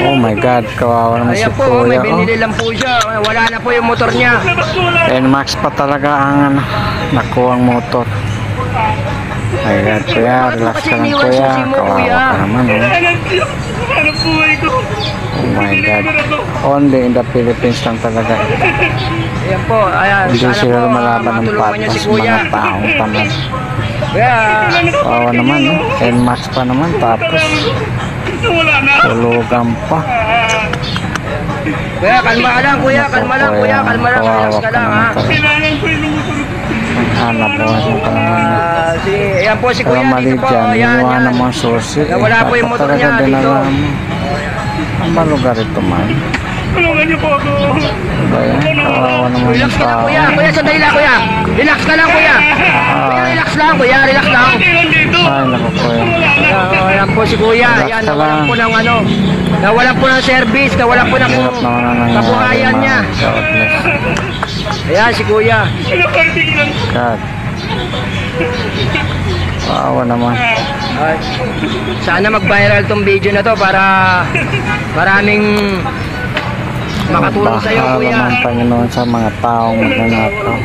Oh my God, kawawa naman si Ayan po, may Kuya. binili lang po siya. Wala na po yung motor niya. NMAX pa talaga ang nakuha ang motor. My God, Kuya, relax ka lang Kuya. Kawawa ka naman Oh my God. Only in the Philippines lang talaga. Ayan po, ayan. Hindi Sana sila po lumalaban ng matulungan niya patas, si Kuya. mga taong tamad. Kaya, Kawawa naman, no? NMAX pa naman, tapos tulugan pa. kaya kalma ka lang Kuya, kalma lang Kuya, kalma lang, relax ka lang ha. Hanap mo ka naman. Ayan po si Kaya Kuya mali dito po. dyan, Ayan, iwan yan. ng mga susi. Wala po yung motor niya dito. Ang ba lugar ito man? Tulungan niyo po ako. Kaya, kawawa naman Relax yung ka lang tao. Kuya, Kuya sandali lang Kuya. Relax ka lang Kuya. Kuya, relax lang Kuya, relax lang. Ay, naku Kuya. Ayan po si Kuya, Relax ayan, ka nawalan lang. po ng ano, nawalan po ng service, nawalan po ng Hirap naman ang nangyari. kabuhayan niya. God bless. Ayan si Kuya. God. Kawawa naman. Ay, sana mag-viral tong video na to para maraming makatulong sa iyo Bahala Kuya. ng Panginoon sa mga taong magnanakaw.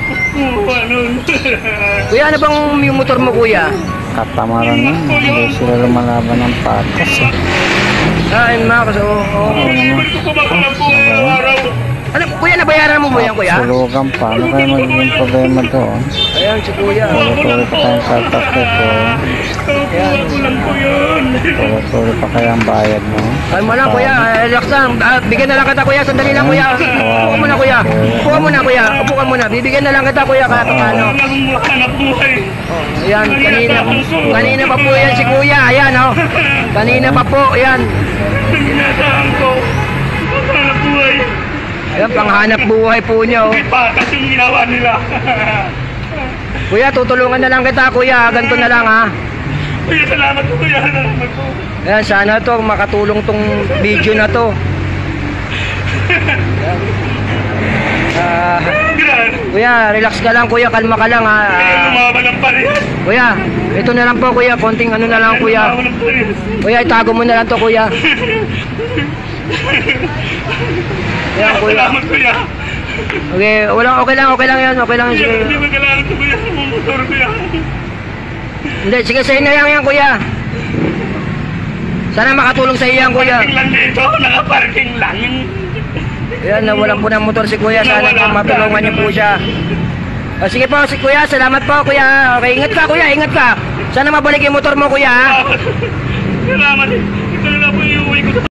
Kuya, ano bang yung motor mo Kuya? Katamaran na. Hindi sila lumalaban ng patas. Ay, mga kaso. Ano, Kuya, nabayaran mo mo yan Kuya? Tulugan pa. Ano kayo magiging problema doon? Ayan si Kuya. Tuloy pa tayong satakot ko. Tuloy pa kaya ang bayad mo. Kalma lang Kuya, relax lang. Bigyan na lang kita Kuya, sandali lang Kuya. Upo ka muna Kuya. Upo ka muna Kuya. Upo ka muna. Bibigyan na lang kita Kuya kahit paano. Ayan, kanina pa po yan si Kuya. Ayan oh. Kanina pa po, ayan. Sinasaan ko. Hanap buhay. Ayan, panghanap buhay po niya oh. Patas yung ginawa nila. Kuya, tutulungan na lang kita Kuya. Ganito na lang ha. Kuya, salamat po kuya. Salamat po. Ayan, sana to makatulong tong video na to. Kuya, relax ka lang Kuya, kalma ka lang ha. Lumaban ng pares. Kuya, ito na lang po Kuya, konting ano na lang Kuya. Lumaban ng pares. Kuya, itago mo na lang to Kuya. Ayan Kuya. Salamat kuya. Okay, okay lang yan, okay lang. Hindi Sige. mo kailangan ito kuya. Sa mga motor kuya. Hindi, sige sa'yo na yan Kuya. Sana makatulong sa iyo yan Kuya. Parking lang dito. Nakaparking lang. Ayan, nawalan po ng motor si Kuya. Sana po matulungan niyo po siya. O, sige po si Kuya, salamat po Kuya. Okay, ingat ka Kuya, ingat ka. Sana mabalik yung motor mo Kuya. Salamat. Ito na lang po yung uwi ko.